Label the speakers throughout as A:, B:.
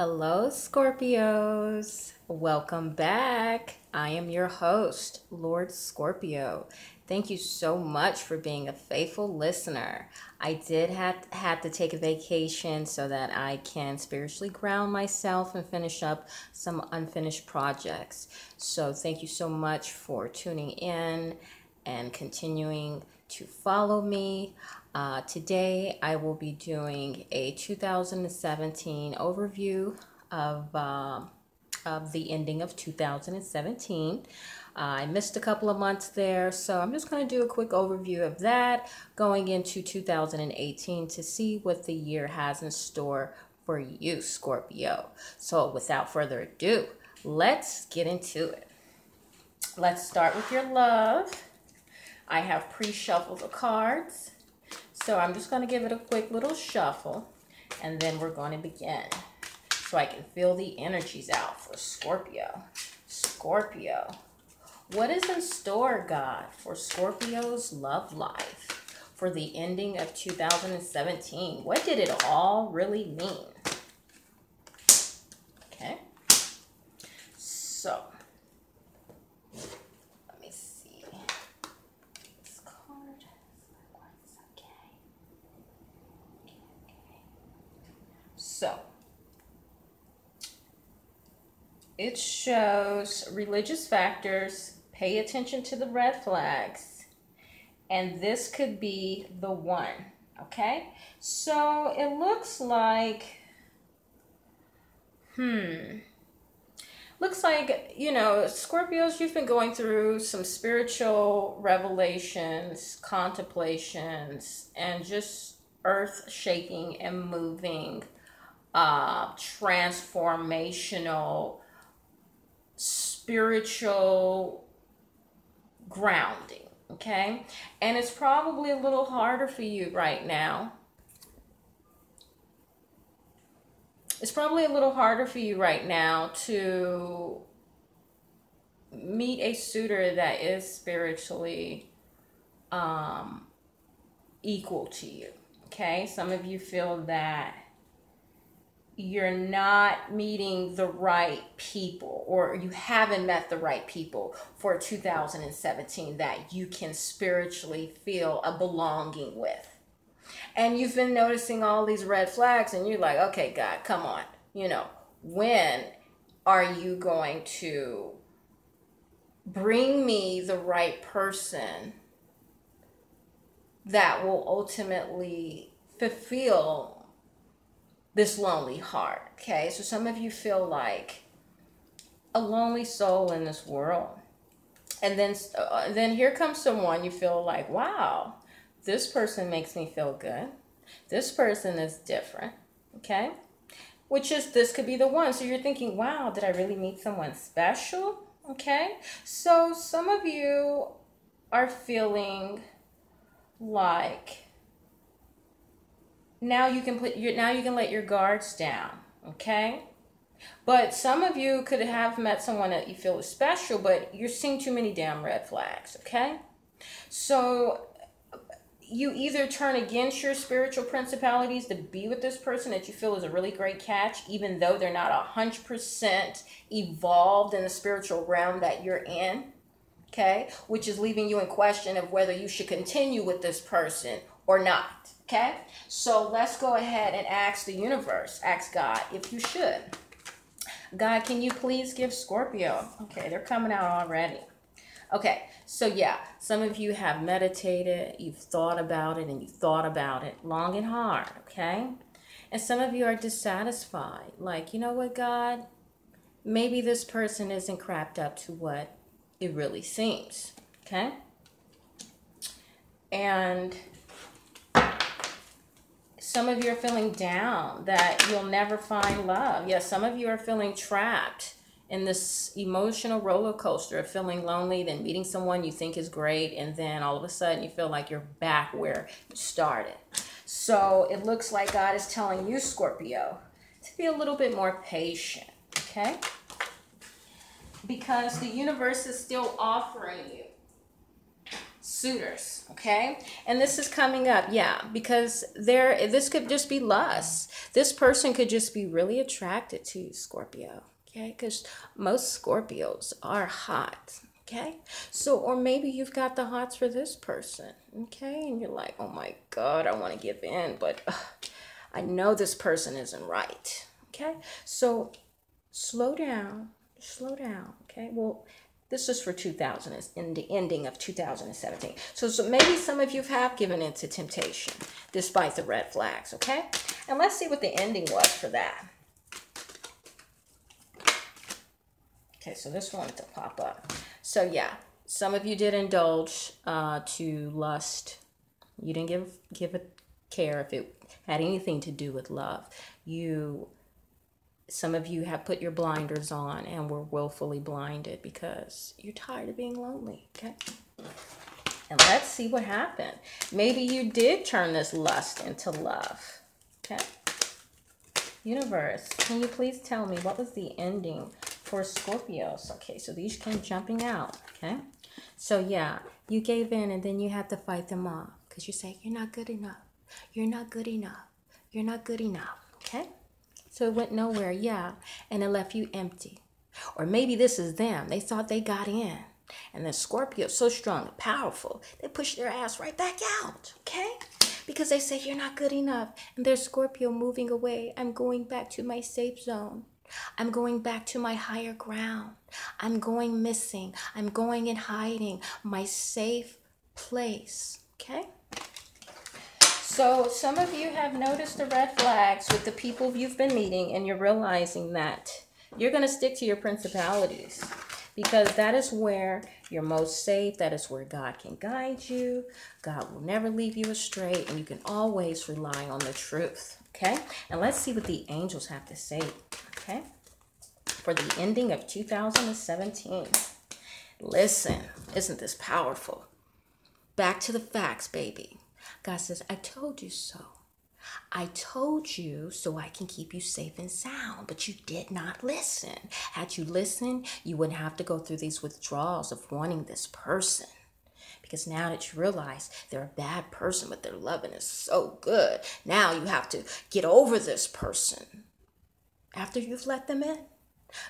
A: Hello, Scorpios. Welcome back. I am your host, Lord Scorpio. Thank you so much for being a faithful listener. I did had to take a vacation so that I can spiritually ground myself and finish up some unfinished projects. So thank you so much for tuning in and continuing to follow me. Today, I will be doing a 2017 overview of the ending of 2017. I missed a couple of months there, so I'm just going to do a quick overview of that going into 2018 to see what the year has in store for you, Scorpio. So, without further ado, let's get into it. Let's start with your love. I have pre-shuffled the cards. So I'm just going to give it a quick little shuffle, and then we're going to begin so I can feel the energies out for Scorpio. Scorpio, what is in store, God, for Scorpio's love life for the ending of 2017? What did it all really mean? Okay, so So, it shows religious factors, pay attention to the red flags, and this could be the one, okay? So, it looks like, Scorpios, you've been going through some spiritual revelations, contemplations, and just earth shaking and moving transformational spiritual grounding, okay? And it's probably a little harder for you right now. It's probably a little harder for you right now to meet a suitor that is spiritually equal to you, okay? Some of you feel that you're not meeting the right people, or you haven't met the right people for 2017 that you can spiritually feel a belonging with. And you've been noticing all these red flags, and you're like, okay, God, come on. When are you going to bring me the right person that will ultimately fulfill this lonely heart? Okay, so some of you feel like a lonely soul in this world, and then here comes someone you feel like, wow, this person makes me feel good, this person is different, okay, this could be the one. So you're thinking, wow, did I really meet someone special? Okay, so some of you are feeling like now you can let your guards down, okay? But some of you could have met someone that you feel is special, but you're seeing too many damn red flags, okay? So you either turn against your spiritual principalities to be with this person that you feel is a really great catch, even though they're not 100% evolved in the spiritual realm that you're in, okay? Which is leaving you in question of whether you should continue with this person or not, okay? So let's go ahead and ask the universe, ask God if you should. God, can you please give Scorpio? Okay, they're coming out already. Okay, so yeah, some of you have meditated, you've thought about it, and you thought about it long and hard, okay? And some of you are dissatisfied. Like, you know what, God? Maybe this person isn't cracked up to what it really seems, okay? And some of you are feeling down that you'll never find love. Yes, some of you are feeling trapped in this emotional roller coaster of feeling lonely, then meeting someone you think is great, and then all of a sudden you feel like you're back where you started. So it looks like God is telling you, Scorpio, to be a little bit more patient, okay? Because the universe is still offering you suitors, okay? And this is coming up, yeah, because this could just be lust. This person could just be really attracted to you, Scorpio, okay? Because most Scorpios are hot, okay? So, or maybe you've got the hots for this person, okay? And you're like, oh my God, I want to give in, but I know this person isn't right, okay? So slow down, okay? Well, this is for 2000, is in the ending of 2017. So maybe some of you have given in to temptation despite the red flags, okay? And let's see what the ending was for that. Okay, so this wanted to pop up. So yeah, some of you did indulge to lust. You didn't give a care if it had anything to do with love. Some of you have put your blinders on and were willfully blinded because you're tired of being lonely, okay? And let's see what happened. Maybe you did turn this lust into love, okay? Universe, can you please tell me what was the ending for Scorpios? Okay, so these came jumping out, okay? So yeah, you gave in and then you had to fight them off because you say, you're not good enough. You're not good enough. You're not good enough, okay? So it went nowhere, yeah, and it left you empty. Or maybe this is them. They thought they got in. And the Scorpio is so strong and powerful, they push their ass right back out, okay? Because they say, you're not good enough. And there's Scorpio moving away. I'm going back to my safe zone. I'm going back to my higher ground. I'm going missing. I'm going in hiding. My safe place, okay? So some of you have noticed the red flags with the people you've been meeting, and you're realizing that you're going to stick to your principalities because that is where you're most safe. That is where God can guide you. God will never leave you astray, and you can always rely on the truth, okay? And let's see what the angels have to say, okay, for the ending of 2017. Listen, isn't this powerful? Back to the facts, baby. God says, I told you so. I told you so I can keep you safe and sound, but you did not listen. Had you listened, you wouldn't have to go through these withdrawals of wanting this person. Because now that you realize they're a bad person, but their loving is so good, now you have to get over this person after you've let them in.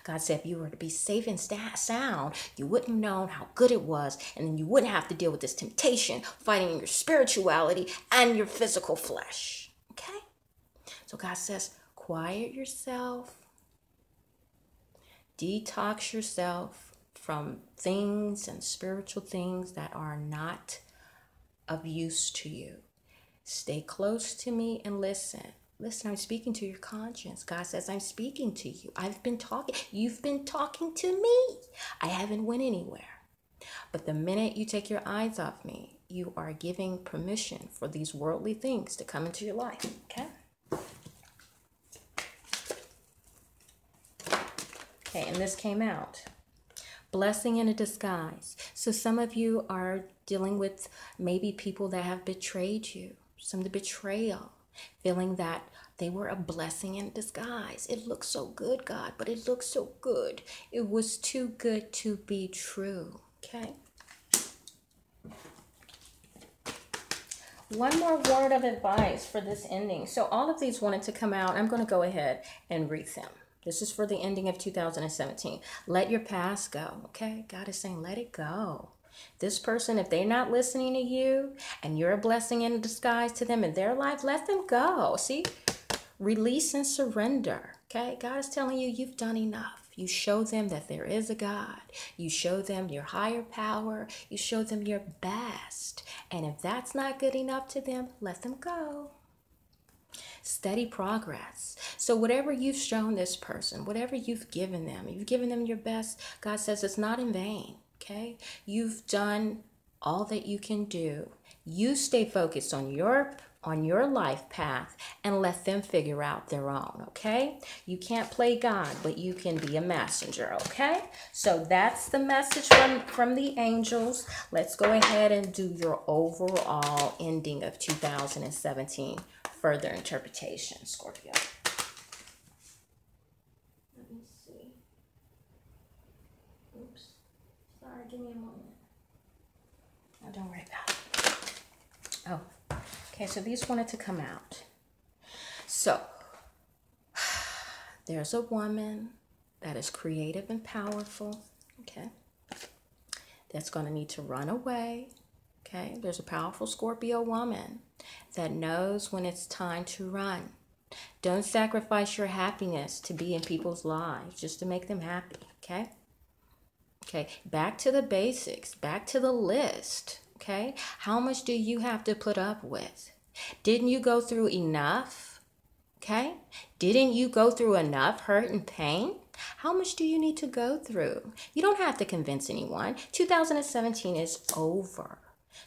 A: God said if you were to be safe and sound, you wouldn't have known how good it was, and then you wouldn't have to deal with this temptation, fighting your spirituality and your physical flesh. Okay? So God says, quiet yourself, detox yourself from things and spiritual things that are not of use to you. Stay close to me and listen. Listen, I'm speaking to your conscience. God says, I'm speaking to you. I've been talking. You've been talking to me. I haven't went anywhere. But the minute you take your eyes off me, you are giving permission for these worldly things to come into your life. Okay? Okay, and this came out. Blessing in a disguise. So some of you are dealing with maybe people that have betrayed you. Some of the betrayal. Feeling that they were a blessing in disguise. It looks so good, God, but it looks so good. It was too good to be true, okay? One more word of advice for this ending. So all of these wanted to come out. I'm going to go ahead and read them. This is for the ending of 2017. Let your past go, okay? God is saying, let it go. This person, if they're not listening to you and you're a blessing in disguise to them in their life, let them go. See? Release and surrender. Okay? God is telling you you've done enough. You show them that there is a God. You show them your higher power. You show them your best. And if that's not good enough to them, let them go. Steady progress. So whatever you've shown this person, whatever you've given them your best. God says it's not in vain. Okay? You've done all that you can do. You stay focused on your life path and let them figure out their own, okay? You can't play God, but you can be a messenger, okay? So that's the message from the angels. Let's go ahead and do your overall ending of 2017. Further interpretation, Scorpio. Let me see. Oops. Sorry, give me a moment. Oh, don't worry about it. Oh, okay, so these wanted to come out. So, there's a woman that is creative and powerful, okay, that's going to need to run away, okay? There's a powerful Scorpio woman that knows when it's time to run. Don't sacrifice your happiness to be in people's lives just to make them happy, okay? Okay, back to the basics, back to the list, okay? How much do you have to put up with? Didn't you go through enough? Okay? Didn't you go through enough hurt and pain? How much do you need to go through? You don't have to convince anyone. 2017 is over.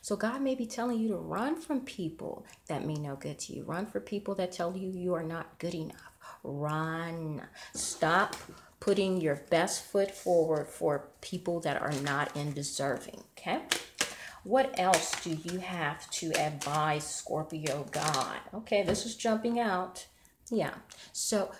A: So God may be telling you to run from people that mean no good to you. Run for people that tell you you are not good enough. Run. Stop putting your best foot forward for people that are not deserving. Okay? What else do you have to advise Scorpio God? Okay, this is jumping out. Yeah. So,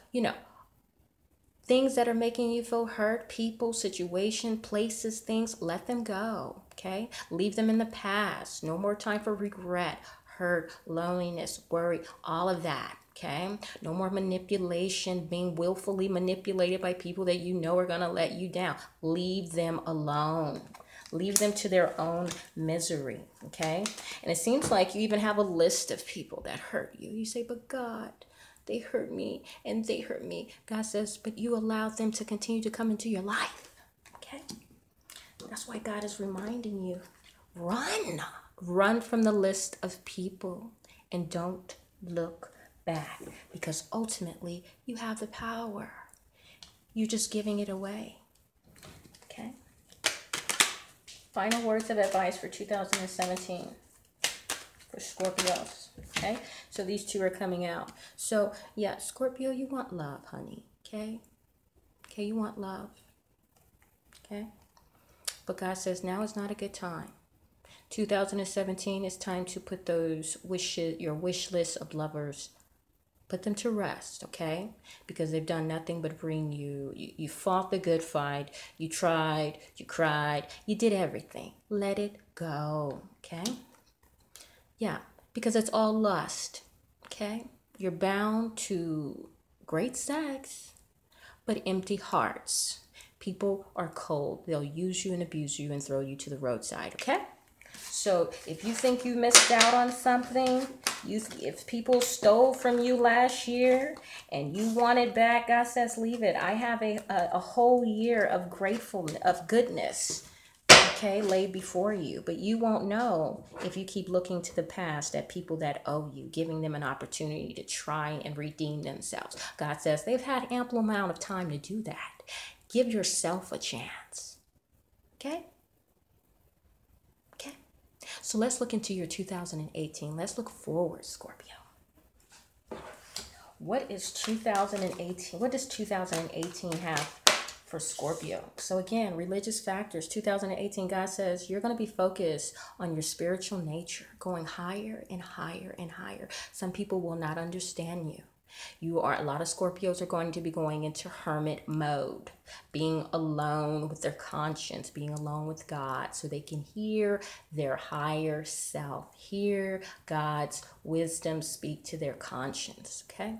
A: things that are making you feel hurt, people, situation, places, things, let them go. Okay? Leave them in the past. No more time for regret, hurt, loneliness, worry, all of that. Okay? No more manipulation, being willfully manipulated by people that you know are going to let you down. Leave them alone. Leave them to their own misery, okay? And it seems like you even have a list of people that hurt you. You say, but God, they hurt me and they hurt me. God says, but you allowed them to continue to come into your life, okay? That's why God is reminding you, run. Run from the list of people and don't look back, because ultimately you have the power. You're just giving it away, okay? Final words of advice for 2017 for Scorpios, okay? So these two are coming out. So, yeah, Scorpio, you want love, honey, okay? Okay, you want love, okay? But God says now is not a good time. 2017 is time to put those wishes, your wish list of lovers, put them to rest, okay? Because they've done nothing but bring you fought the good fight. You tried, you cried, you did everything. Let it go, okay? Yeah, because it's all lust, okay? You're bound to great sex, but empty hearts. People are cold. They'll use you and abuse you and throw you to the roadside, okay? So if you think you missed out on something, if people stole from you last year and you want it back, God says leave it. I have a whole year of gratefulness, of goodness, okay, laid before you. But you won't know if you keep looking to the past at people that owe you, giving them an opportunity to try and redeem themselves. God says they've had ample amount of time to do that. Give yourself a chance, okay? So let's look into your 2018. Let's look forward, Scorpio. What is 2018? What does 2018 have for Scorpio? So again, religious factors. 2018, God says you're going to be focused on your spiritual nature, going higher and higher and higher. Some people will not understand you. A lot of Scorpios are going to be going into hermit mode, being alone with their conscience, being alone with God, so they can hear their higher self, hear God's wisdom speak to their conscience, okay?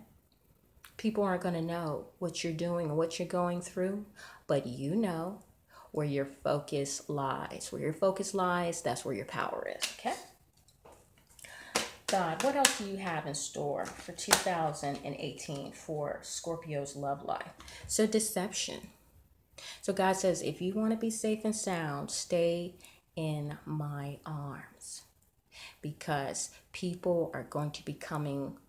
A: People aren't going to know what you're doing or what you're going through, but you know where your focus lies. Where your focus lies, that's where your power is, okay? God, what else do you have in store for 2018 for Scorpio's love life? So deception. So God says, if you want to be safe and sound, stay in my arms, because people are going to be coming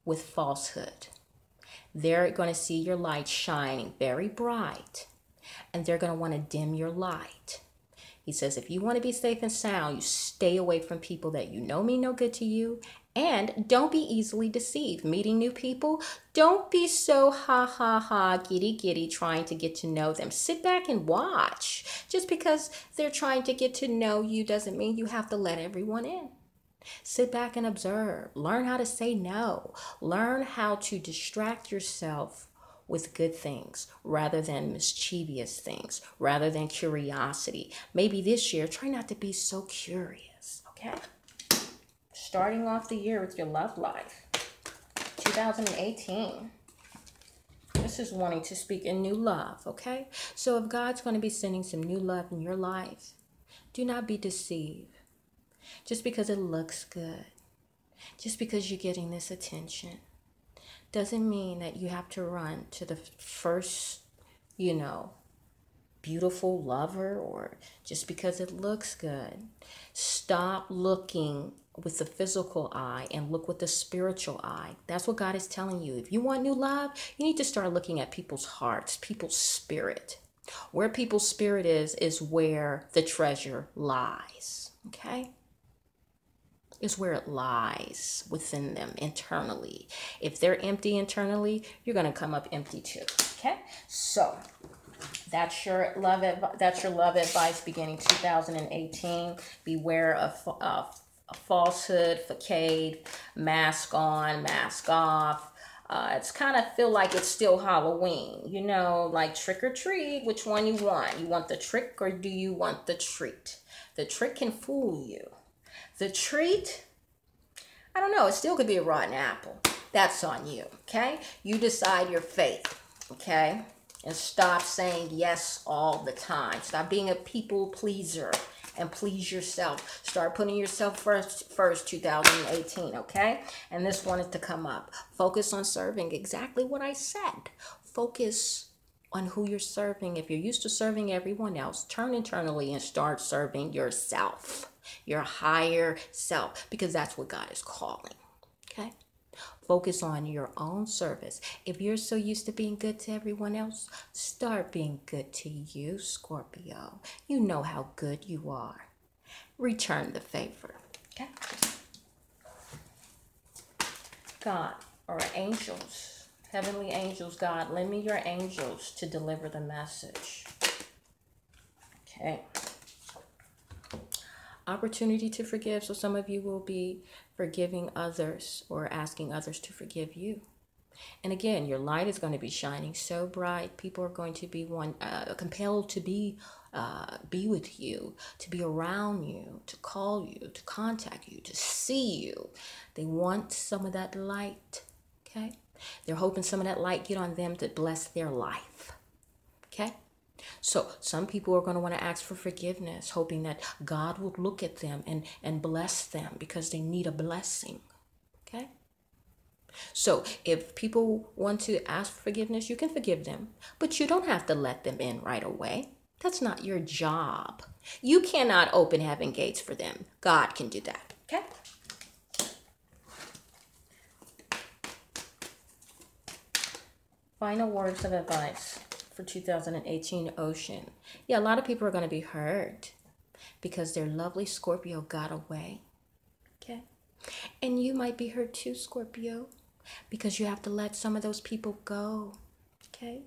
A: with falsehood. They're going to see your light shining very bright, and they're going to want to dim your light. He says, if you want to be safe and sound, you stay away from people that you know mean no good to you, and don't be easily deceived. Meeting new people, don't be so giddy trying to get to know them. Sit back and watch. Just because they're trying to get to know you doesn't mean you have to let everyone in. Sit back and observe. Learn how to say no. Learn how to distract yourself with good things rather than mischievous things, rather than curiosity. Maybe this year, try not to be so curious, okay? Starting off the year with your love life. 2018. This is wanting to speak in new love, okay? So if God's going to be sending some new love in your life, do not be deceived. Just because it looks good, just because you're getting this attention, doesn't mean that you have to run to the first, beautiful lover, or just because it looks good. Stop looking with the physical eye and look with the spiritual eye. That's what God is telling you. If you want new love, you need to start looking at people's hearts, people's spirit. Where people's spirit is where the treasure lies, okay? Is where it lies within them internally. If they're empty internally, you're going to come up empty too, okay? So that's your love advice beginning 2018. Beware of falsehood, facade, mask on, mask off. It's kind of feel like it's still Halloween, like trick or treat. Which one you want? You want the trick or do you want the treat? The trick can fool you. The treat, I don't know. It still could be a rotten apple. That's on you, okay? You decide your fate, okay? And stop saying yes all the time. Stop being a people pleaser and please yourself. Start putting yourself first 2018, okay? And this one is to come up. Focus on serving exactly what I said. Focus on who you're serving. If you're used to serving everyone else, turn internally and start serving yourself, your higher self, because that's what God is calling, okay? Focus on your own service. If you're so used to being good to everyone else, start being good to you, Scorpio. You know how good you are. Return the favor, okay? God, or angels, heavenly angels, God, lend me your angels to deliver the message. Okay. Opportunity to forgive. So some of you will be forgiving others or asking others to forgive you. And again, your light is going to be shining so bright. People are going to be compelled to be with you, to be around you, to call you, to contact you, to see you. They want some of that light, okay? They're hoping some of that light get on them to bless their life, okay? So some people are going to want to ask for forgiveness, hoping that God will look at them and bless them because they need a blessing, okay? So if people want to ask for forgiveness, you can forgive them, but you don't have to let them in right away. That's not your job. You cannot open heaven gates for them. God can do that, okay? Final words of advice for 2018 Ocean. Yeah, a lot of people are going to be hurt because their lovely Scorpio got away, okay? And you might be hurt too, Scorpio, because you have to let some of those people go, okay?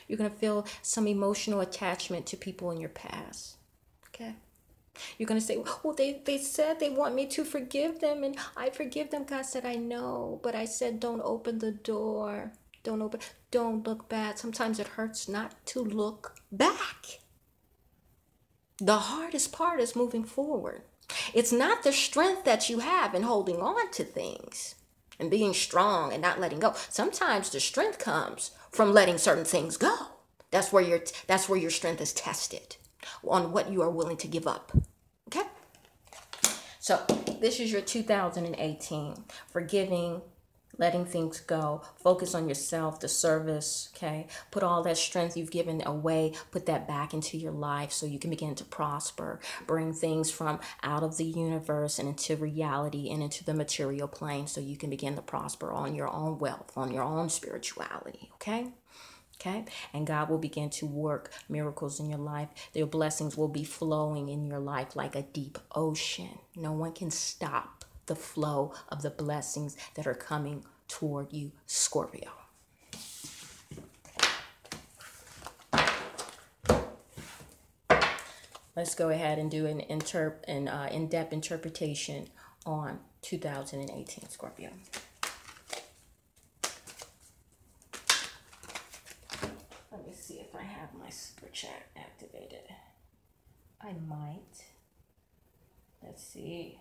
A: You're going to feel some emotional attachment to people in your past, okay? You're going to say, well, they said they want me to forgive them, and I forgive them. God said, I know, but I said don't open the door. Don't look back. Sometimes it hurts not to look back. The hardest part is moving forward. It's not the strength that you have in holding on to things and being strong and not letting go. Sometimes the strength comes from letting certain things go. That's where your strength is tested, on what you are willing to give up. Okay? So this is your 2018. Forgiving, letting things go. Focus on yourself, the service, okay? Put all that strength you've given away, put that back into your life so you can begin to prosper. Bring things from out of the universe and into reality and into the material plane so you can begin to prosper on your own wealth, on your own spirituality, okay? Okay? And God will begin to work miracles in your life. Your blessings will be flowing in your life like a deep ocean. No one can stop the flow of the blessings that are coming toward you, Scorpio. Let's go ahead and do an in-depth interpretation on 2018, Scorpio. see if I have my super chat activated. I might. Let's see.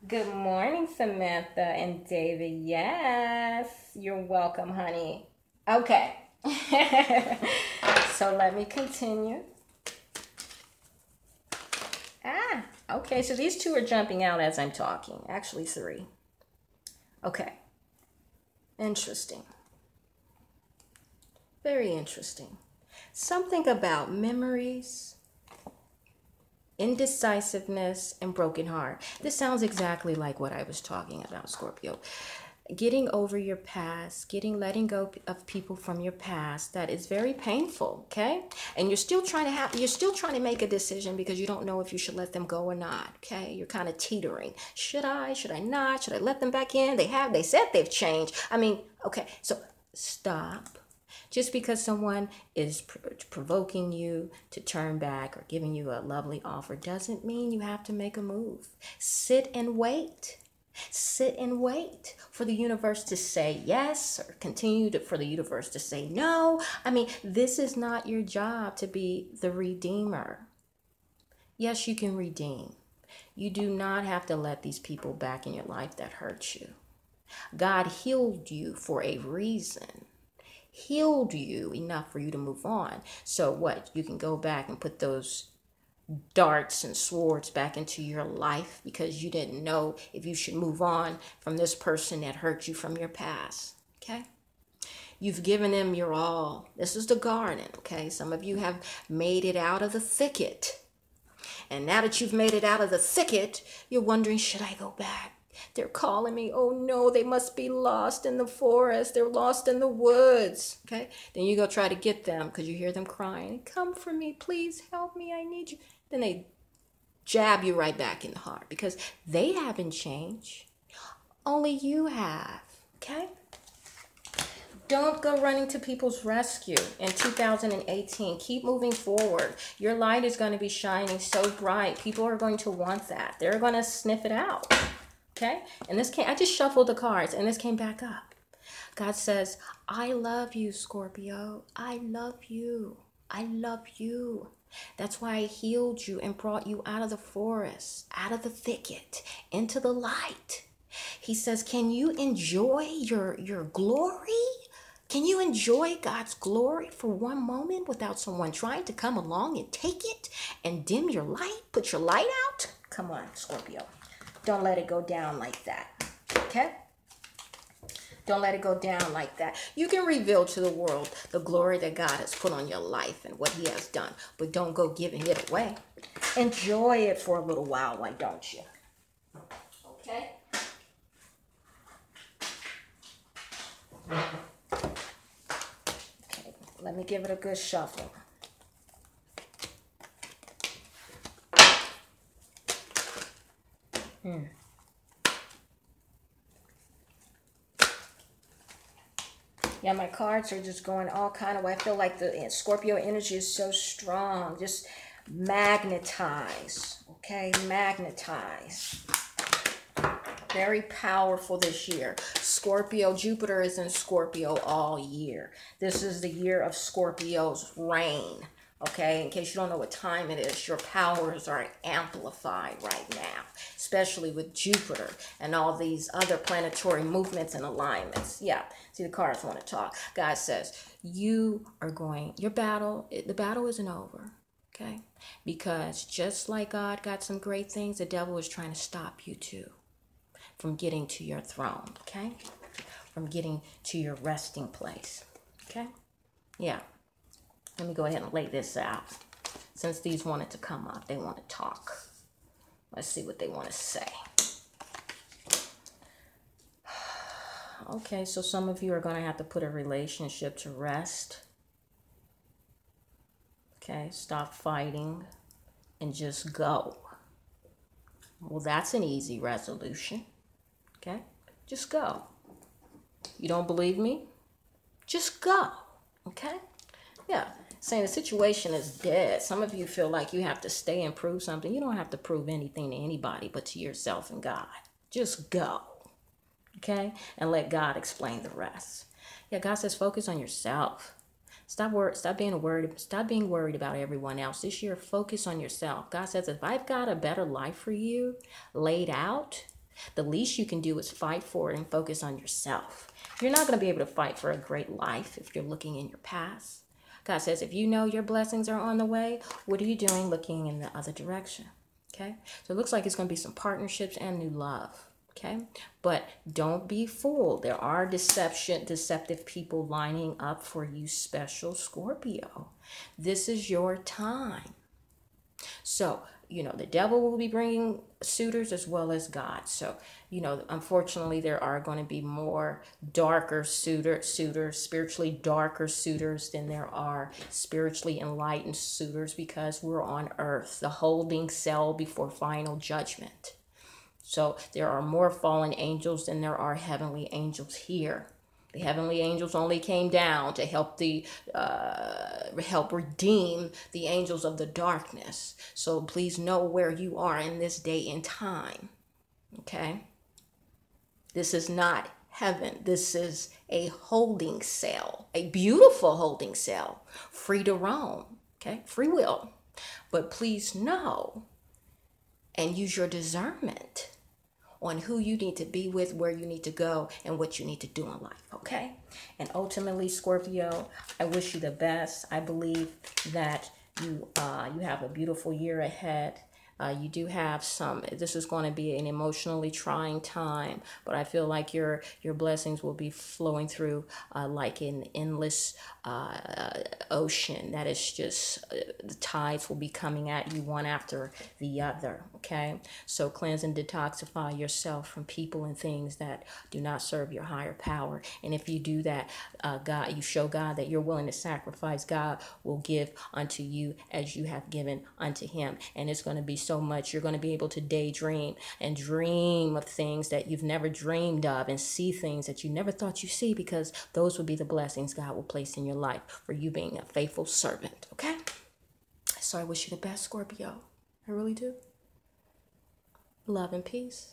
A: Good morning, Samantha and David. Yes, you're welcome, honey. Okay. So let me continue. Okay, so these two are jumping out as I'm talking. Actually, three. Okay. Interesting. Very interesting. Something about memories, indecisiveness, and broken heart. This sounds exactly like what I was talking about, Scorpio. Getting over your past, letting go of people from your past, that is very painful, okay? And you're still trying to make a decision because you don't know if you should let them go or not, okay? You're kind of teetering. Should I not? Should I let them back in? They said they've changed. I mean, okay, so stop. Just because someone is provoking you to turn back or giving you a lovely offer doesn't mean you have to make a move. Sit and wait. Sit and wait for the universe to say yes or for the universe to say no. I mean, this is not your job to be the redeemer. Yes, you can redeem. You do not have to let these people back in your life that hurt you. God healed you for a reason. Healed you enough for you to move on. So what? You can go back and put those darts and swords back into your life because you didn't know if you should move on from this person that hurt you from your past. Okay? You've given them your all. This is the garden. Okay? Some of you have made it out of the thicket. And now that you've made it out of the thicket, you're wondering, should I go back? They're calling me. Oh no, they must be lost in the forest. They're lost in the woods. Okay? Then you go try to get them because you hear them crying. Come for me, please help me. I need you. Then they jab you right back in the heart because they haven't changed. Only you have. Okay? Don't go running to people's rescue in 2018. Keep moving forward. Your light is going to be shining so bright. People are going to want that. They're going to sniff it out. Okay? And I just shuffled the cards and this came back up. God says, I love you, Scorpio. I love you. I love you. That's why I healed you and brought you out of the forest, out of the thicket, into the light. He says, can you enjoy your glory? Can you enjoy God's glory for one moment without someone trying to come along and take it and dim your light, put your light out? Come on, Scorpio. Don't let it go down like that, okay? Don't let it go down like that. You can reveal to the world the glory that God has put on your life and what he has done, but don't go giving it away. Enjoy it for a little while, why don't you? Okay? Okay, let me give it a good shuffle. Yeah, my cards are just going all kind of way. I feel like the Scorpio energy is so strong. Just magnetize, okay? Magnetize. Very powerful this year. Scorpio, Jupiter is in Scorpio all year. This is the year of Scorpio's reign. Okay, in case you don't know what time it is, your powers are amplified right now, especially with Jupiter and all these other planetary movements and alignments. Yeah, see, the cards want to talk. God says, the battle isn't over, okay? Because just like God got some great things, the devil is trying to stop you too from getting to your throne, okay? From getting to your resting place, okay? Yeah. Let me go ahead and lay this out. Since these wanted to come up, they want to talk. Let's see what they want to say. Okay, so some of you are going to have to put a relationship to rest. Okay, stop fighting and just go. Well, that's an easy resolution. Okay, just go. You don't believe me? Just go. Okay? Yeah. Saying the situation is dead. Some of you feel like you have to stay and prove something. You don't have to prove anything to anybody but to yourself and God. Just go. Okay? And let God explain the rest. Yeah, God says focus on yourself. Stop being worried about everyone else. This year, focus on yourself. God says, if I've got a better life for you laid out, the least you can do is fight for it and focus on yourself. You're not going to be able to fight for a great life if you're looking in your past. God says, if you know your blessings are on the way, what are you doing looking in the other direction? Okay? So it looks like it's going to be some partnerships and new love. Okay? But don't be fooled. There are deceptive people lining up for you, special Scorpio. This is your time. So, the devil will be bringing suitors as well as God. So, unfortunately, there are going to be more darker suitors, spiritually darker suitors than there are spiritually enlightened suitors, because we're on earth, the holding cell before final judgment. So there are more fallen angels than there are heavenly angels here. The heavenly angels only came down to help help redeem the angels of the darkness. So please know where you are in this day and time. Okay? This is not heaven. This is a holding cell, a beautiful holding cell, free to roam. Okay? Free will. But please know and use your discernment on who you need to be with, where you need to go, and what you need to do in life, okay? And ultimately, Scorpio, I wish you the best. I believe that you have a beautiful year ahead. You do have this is going to be an emotionally trying time, but I feel like your blessings will be flowing through like an endless ocean that is just, the tides will be coming at you one after the other, okay? So cleanse and detoxify yourself from people and things that do not serve your higher power. And if you do that, you show God that you're willing to sacrifice. God will give unto you as you have given unto him. And it's going to be so much. You're going to be able to daydream and dream of things that you've never dreamed of, and see things that you never thought you'd see, because those will be the blessings God will place in your life for you being a faithful servant. Okay? So I wish you the best, Scorpio. I really do. Love and peace.